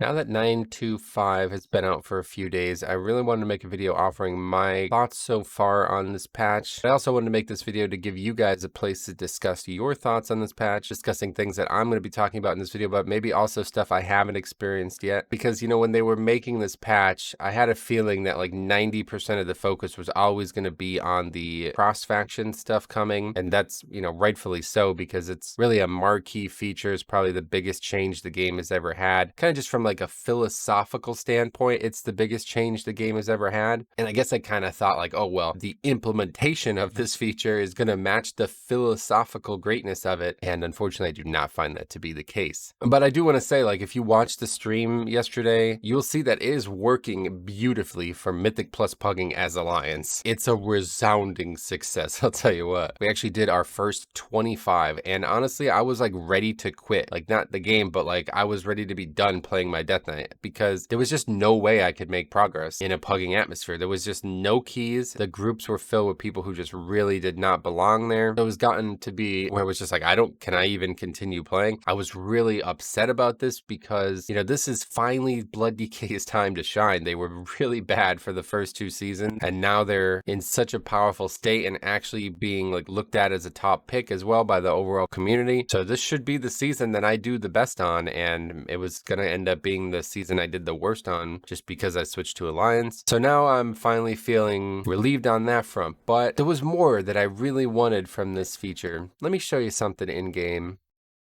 Now that 9.2.5 has been out for a few days, I really wanted to make a video offering my thoughts so far on this patch. I also wanted to make this video to give you guys a place to discuss your thoughts on this patch, discussing things that I'm going to be talking about in this video, but maybe also stuff I haven't experienced yet. Because, you know, when they were making this patch, I had a feeling that like 90% of the focus was always going to be on the cross-faction stuff coming. And that's, you know, rightfully so, because it's really a marquee feature. It's probably the biggest change the game has ever had. Kind of just from like a philosophical standpoint, it's the biggest change the game has ever had. And I guess I kind of thought like, oh, well, the implementation of this feature is going to match the philosophical greatness of it. And unfortunately, I do not find that to be the case. But I do want to say, like, if you watched the stream yesterday, you'll see that it is working beautifully for Mythic Plus pugging as Alliance. It's a resounding success, I'll tell you what. We actually did our first 25, and honestly, I was like ready to quit. Like, not the game, but like I was ready to be done playing my Death Knight because there was just no way I could make progress in a pugging atmosphere. There was just no keys. The groups were filled with people who just really did not belong there. It was gotten to be where it was just like, can I even continue playing? I was really upset about this because, you know, this is finally Blood DK's time to shine. They were really bad for the first two seasons, and now they're in such a powerful state and actually being like looked at as a top pick as well by the overall community. So this should be the season that I do the best on, and it was gonna end up being the season I did the worst on just because I switched to Alliance. So now I'm finally feeling relieved on that front, but there was more that I really wanted from this feature. Let me show you something in game.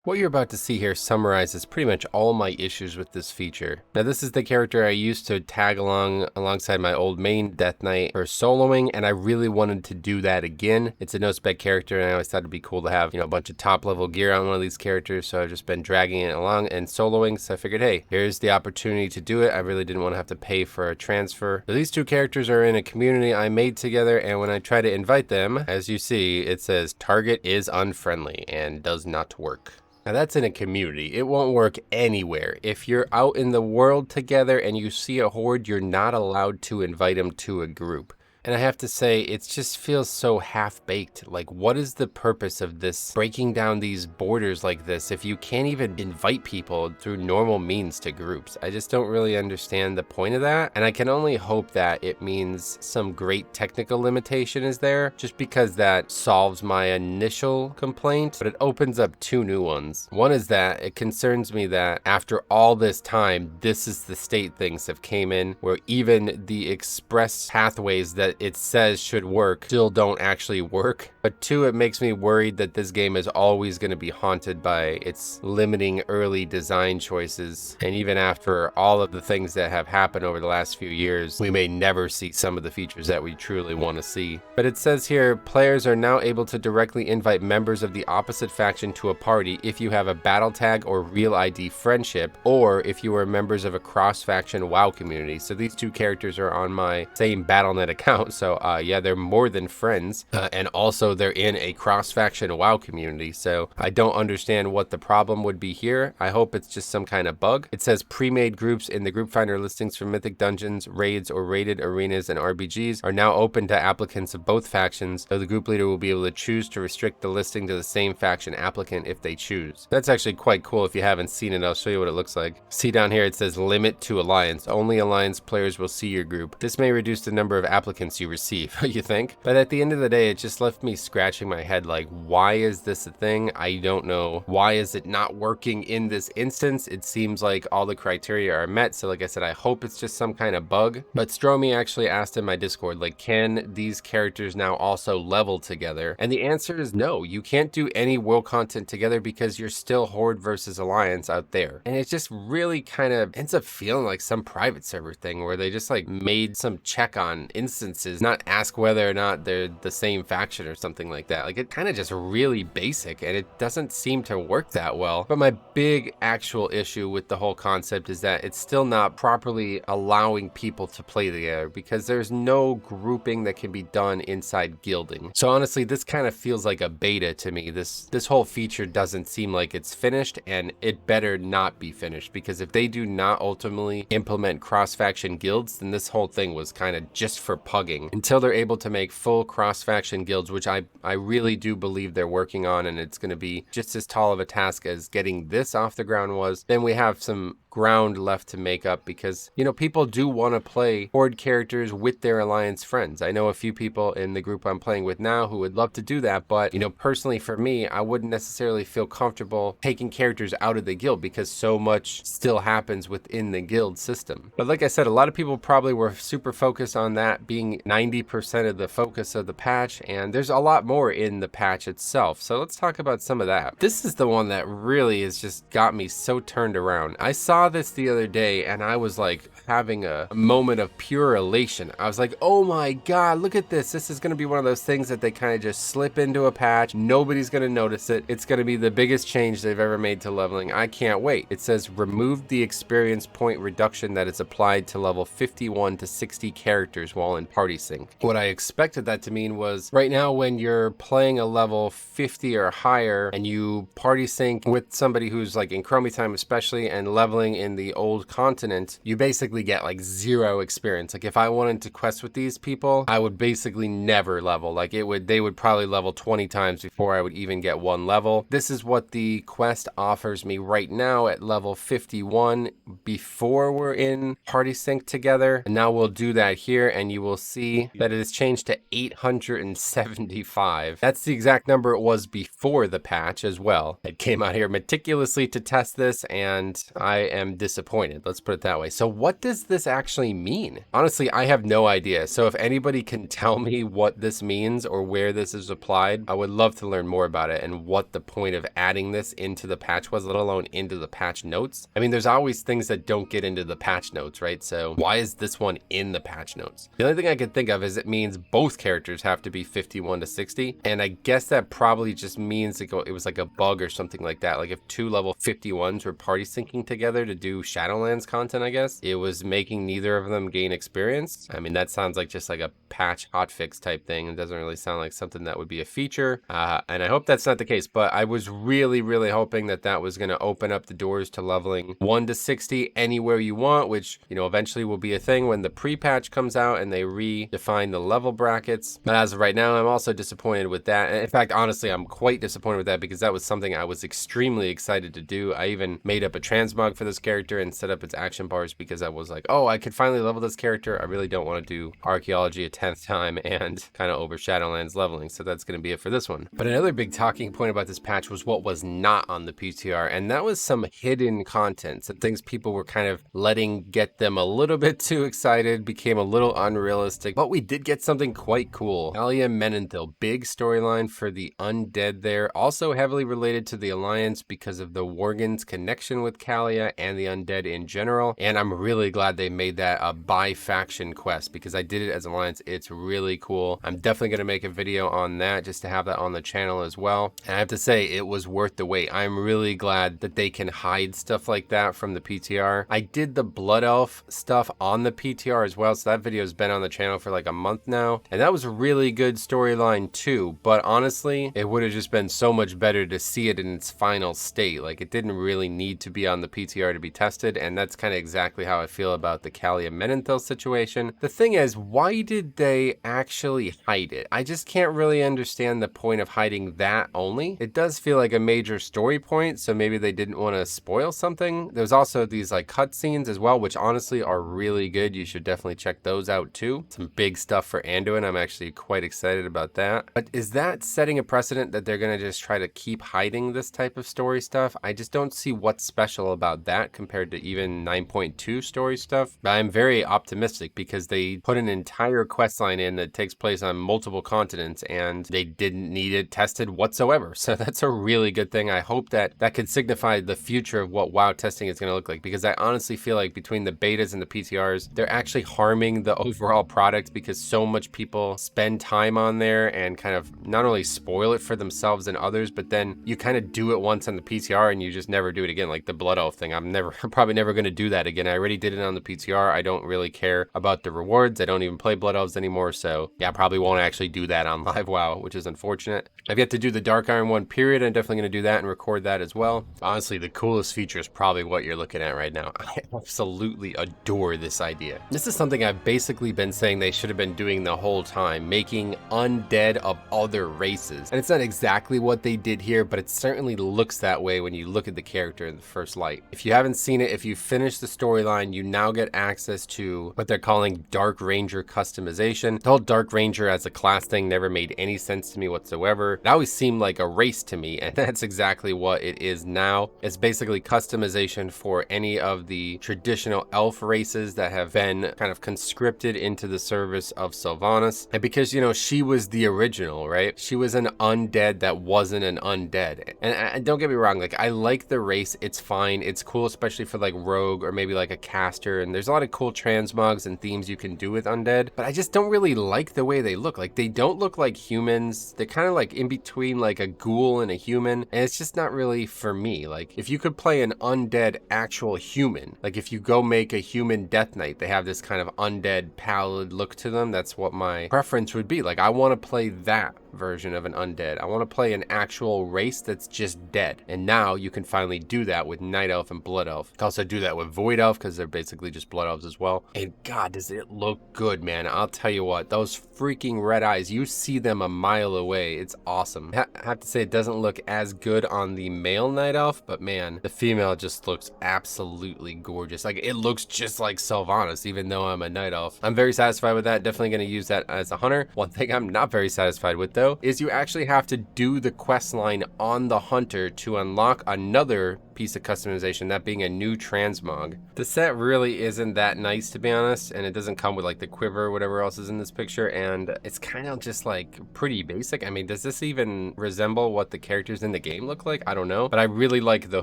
What you're about to see here summarizes pretty much all my issues with this feature. Now, this is the character I used to tag alongside my old main Death Knight for soloing, and I really wanted to do that again. It's a no-spec character, and I always thought it'd be cool to have, you know, a bunch of top-level gear on one of these characters, so I've just been dragging it along and soloing, so I figured, hey, here's the opportunity to do it. I really didn't want to have to pay for a transfer. So these two characters are in a community I made together, and when I try to invite them, as you see, it says target is unfriendly and does not work. Now that's in a community. It won't work anywhere. If you're out in the world together and you see a horde, you're not allowed to invite them to a group. And I have to say, it just feels so half-baked. Like, what is the purpose of this, breaking down these borders like this, if you can't even invite people through normal means to groups? I just don't really understand the point of that. And I can only hope that it means some great technical limitation is there, just because that solves my initial complaint, but it opens up two new ones. One is that it concerns me that after all this time, this is the state things have came in, where even the express pathways that it says should work still don't actually work. But two, it makes me worried that this game is always going to be haunted by its limiting early design choices. And even after all of the things that have happened over the last few years, we may never see some of the features that we truly want to see. But it says here, players are now able to directly invite members of the opposite faction to a party if you have a battle tag or real ID friendship, or if you are members of a cross-faction WoW community. So these two characters are on my same Battle.net account. So yeah, they're more than friends, and also they're in a cross-faction WoW community. So I don't understand what the problem would be here. I hope it's just some kind of bug. It says pre-made groups in the group finder listings for mythic dungeons, raids, or raided arenas and RBGs are now open to applicants of both factions, though the group leader will be able to choose to restrict the listing to the same faction applicant if they choose. That's actually quite cool. If you haven't seen it, I'll show you what it looks like. See down here, it says limit to Alliance. Only Alliance players will see your group. This may reduce the number of applicants you receive, you think? But at the end of the day, it just left me scratching my head like, why is this a thing? I don't know. Why is it not working in this instance? It seems like all the criteria are met. So like I said, I hope it's just some kind of bug. But Stromy actually asked in my Discord, like, can these characters now also level together? And the answer is no. You can't do any world content together because you're still Horde versus Alliance out there. And it just really kind of ends up feeling like some private server thing where they just like made some check on instances, not ask whether or not they're the same faction or something like that. Like, it kind of just really basic, and it doesn't seem to work that well. But my big actual issue with the whole concept is that it's still not properly allowing people to play together because there's no grouping that can be done inside guilding. So honestly, this kind of feels like a beta to me. This whole feature doesn't seem like it's finished, and it better not be finished, because if they do not ultimately implement cross-faction guilds, then this whole thing was kind of just for pugging until they're able to make full cross-faction guilds, which I really do believe they're working on, and it's going to be just as tall of a task as getting this off the ground was. Then we have some ground left to make up because, you know, people do want to play Horde characters with their Alliance friends. I know a few people in the group I'm playing with now who would love to do that, but, you know, personally for me, I wouldn't necessarily feel comfortable taking characters out of the guild because so much still happens within the guild system. But like I said, a lot of people probably were super focused on that being 90% of the focus of the patch, and there's a lot more in the patch itself. So let's talk about some of that. This is the one that really has just got me so turned around. I saw this the other day and I was like having a moment of pure elation. I was like, oh my god, look at this. This is going to be one of those things that they kind of just slip into a patch. Nobody's going to notice it. It's going to be the biggest change they've ever made to leveling. I can't wait. It says remove the experience point reduction that is applied to level 51 to 60 characters while in party sync. What I expected that to mean was right now when you're playing a level 50 or higher and you party sync with somebody who's like in Chromie time especially and leveling in the old continent, you basically get like 0 experience. Like if I wanted to quest with these people, I would basically never level. Like they would probably level 20 times before I would even get 1 level. This is what the quest offers me right now at level 51 before we're in party sync together. And now we'll do that here and you will see that it has changed to 875. That's the exact number it was before the patch as well. It came out here meticulously to test this and I am disappointed. Let's put it that way. So what does this actually mean? Honestly, I have no idea. So if anybody can tell me what this means or where this is applied, I would love to learn more about it and what the point of adding this into the patch was, let alone into the patch notes. I mean, there's always things that don't get into the patch notes, right? So why is this one in the patch notes? The only thing I can think of is it means both characters have to be 51 to 60. And I guess that probably just means it was like a bug or something like that. Like if 2 level 51s were party syncing together to do Shadowlands content, I guess it was making neither of them gain experience. I mean, that sounds like just like a patch hotfix type thing. It doesn't really sound like something that would be a feature. And I hope that's not the case, but I was really hoping that that was going to open up the doors to leveling 1 to 60 anywhere you want, which, you know, eventually will be a thing when the pre-patch comes out and they redefine the level brackets. But as of right now, I'm also disappointed with that. And in fact, honestly, I'm quite disappointed with that because that was something I was extremely excited to do. I even made up a transmog for this character and set up its action bars because I was like, oh, I could finally level this character. I really don't want to do archaeology a 10th time and kind of over Shadowlands leveling. So that's going to be it for this one. But another big talking point about this patch was what was not on the PTR, and that was some hidden content, some things people were kind of letting get them a little bit too excited, became a little unrealistic, but we did get something quite cool. Kalia Menenthil, big storyline for the undead there, also heavily related to the Alliance because of the Worgen's connection with Kalia and the undead in general, and I'm really glad they made that a bi-faction quest because I did it as Alliance. It's really cool. I'm definitely going to make a video on that just to have that on the channel as well, and I have to say it was worth the wait. I'm really glad that they can hide stuff like that from the PTR. I did the Blood Elf stuff on the PTR as well, so that video has been on the channel for like a month now, and that was a really good storyline too, but honestly, it would have just been so much better to see it in its final state. Like, it didn't really need to be on the PTR to be tested, and that's kind of exactly how I feel about the Kalia Menenthil situation. The thing is, why did they actually hide it? I just can't really understand the point of hiding that only. It does feel like a major story point, so maybe they didn't want to spoil something. There's also these like cutscenes as well, which honestly are really good. You should definitely check those out too. Some big stuff for Anduin. I'm actually quite excited about that. But is that setting a precedent that they're going to just try to keep hiding this type of story stuff? I just don't see what's special about that compared to even 9.2 story stuff. But I'm very optimistic because they put an entire quest line in that takes place on multiple continents and they didn't need it tested whatsoever. So that's a really good thing. I hope that that could signify the future of what WoW testing is going to look like, because I honestly feel like between the betas and the PTRs, they're actually harming the overall product because so much people spend time on there and kind of not only spoil it for themselves and others, but then you kind of do it once on the PTR and you just never do it again. Like the Blood Elf thing, I'm probably never going to do that again. I already did it on the PTR. I don't really care about the rewards. I don't even play Blood Elves anymore. So yeah, I probably won't actually do that on live WoW, which is unfortunate. I've yet to do the Dark Iron one period. I'm definitely going to do that and record that as well. Honestly, the coolest feature is probably what you're looking at right now. I absolutely adore this idea. This is something I've basically been saying they should have been doing the whole time, making undead of other races. And it's not exactly what they did here, but it certainly looks that way when you look at the character in the first light. If you haven't seen it, if you finish the storyline, you now get access to what they're calling Dark Ranger customization. The whole Dark Ranger as a class thing never made any sense to me whatsoever. It always seemed like a race to me, and that's exactly what it is now. It's basically customization for any of the traditional elf races that have been kind of conscripted into the service of Sylvanas. And because, you know, she was the original, right? She was an undead that wasn't an undead. And don't get me wrong, like, I like the race, it's fine, it's cool, especially for like rogue or maybe like a caster, and there's a lot of cool transmogs and themes you can do with undead, but I just don't really like the way they look. Like, they don't look like humans. They're kind of like in between like a ghoul and a human, and it's just not really for me. Like, if you could play an undead actual human, like if you go make a human Death Knight, they have this kind of undead pallid look to them. That's what my preference would be. Like, I want to play that version of an undead. I want to play an actual race that's just dead, and now you can finally do that with Night Elf and Blood Elf. You can also do that with Void Elf because they're basically just Blood Elves as well. And God, does it look good, man. I'll tell you what, those freaking red eyes, you see them a mile away. It's awesome. I have to say, it doesn't look as good on the male Night Elf, but man, the female just looks absolutely gorgeous. Like, it looks just like Sylvanas, even though I'm a Night Elf. I'm very satisfied with that. Definitely going to use that as a hunter. One thing I'm not very satisfied with, though, is you actually have to do the quest line on the hunter to unlock another piece of customization, that being a new transmog. The set really isn't that nice, to be honest, and it doesn't come with like the quiver or whatever else is in this picture, and it's kind of just like pretty basic. I mean, does this even resemble what the characters in the game look like? I don't know, but I really like the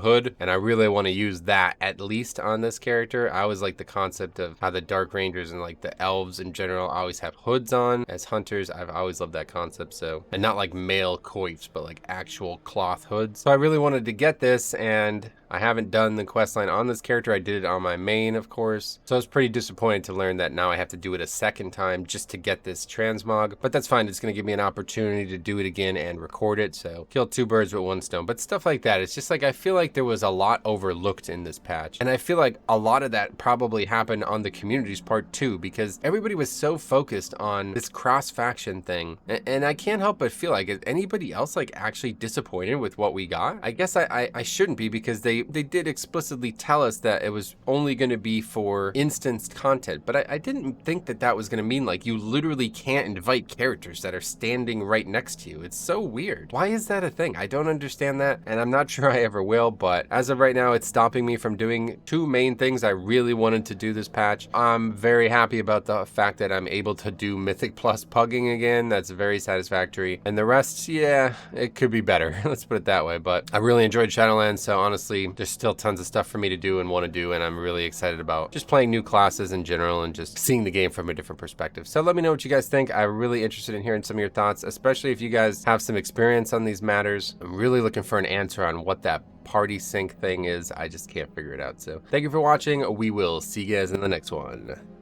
hood, and I really want to use that at least on this character. I always like the concept of how the Dark Rangers and like the elves in general always have hoods on as hunters. I've always loved that concept. So, and not like male coifs, but like actual cloth hoods. So I really wanted to get this, and I haven't done the questline on this character. I did it on my main, of course. So I was pretty disappointed to learn that now I have to do it a second time just to get this transmog. But that's fine. It's going to give me an opportunity to do it again and record it. So kill two birds with one stone. But stuff like that, it's just like, I feel like there was a lot overlooked in this patch. And I feel like a lot of that probably happened on the community's part too, because everybody was so focused on this cross-faction thing. And I can't help but feel like, is anybody else like actually disappointed with what we got? I guess I shouldn't be, because they did explicitly tell us that it was only going to be for instanced content, but I didn't think that that was going to mean like you literally can't invite characters that are standing right next to you. It's so weird. Why is that a thing? I don't understand that, and I'm not sure I ever will, but as of right now, it's stopping me from doing two main things I really wanted to do this patch. I'm very happy about the fact that I'm able to do Mythic Plus pugging again. That's very satisfactory, and the rest, yeah, it could be better. Let's put it that way, but I really enjoyed Shadowlands, so honestly, there's still tons of stuff for me to do and want to do, and I'm really excited about just playing new classes in general and just seeing the game from a different perspective. So let me know what you guys think. I'm really interested in hearing some of your thoughts, especially if you guys have some experience on these matters. I'm really looking for an answer on what that party sync thing is. I just can't figure it out. So thank you for watching. We will see you guys in the next one.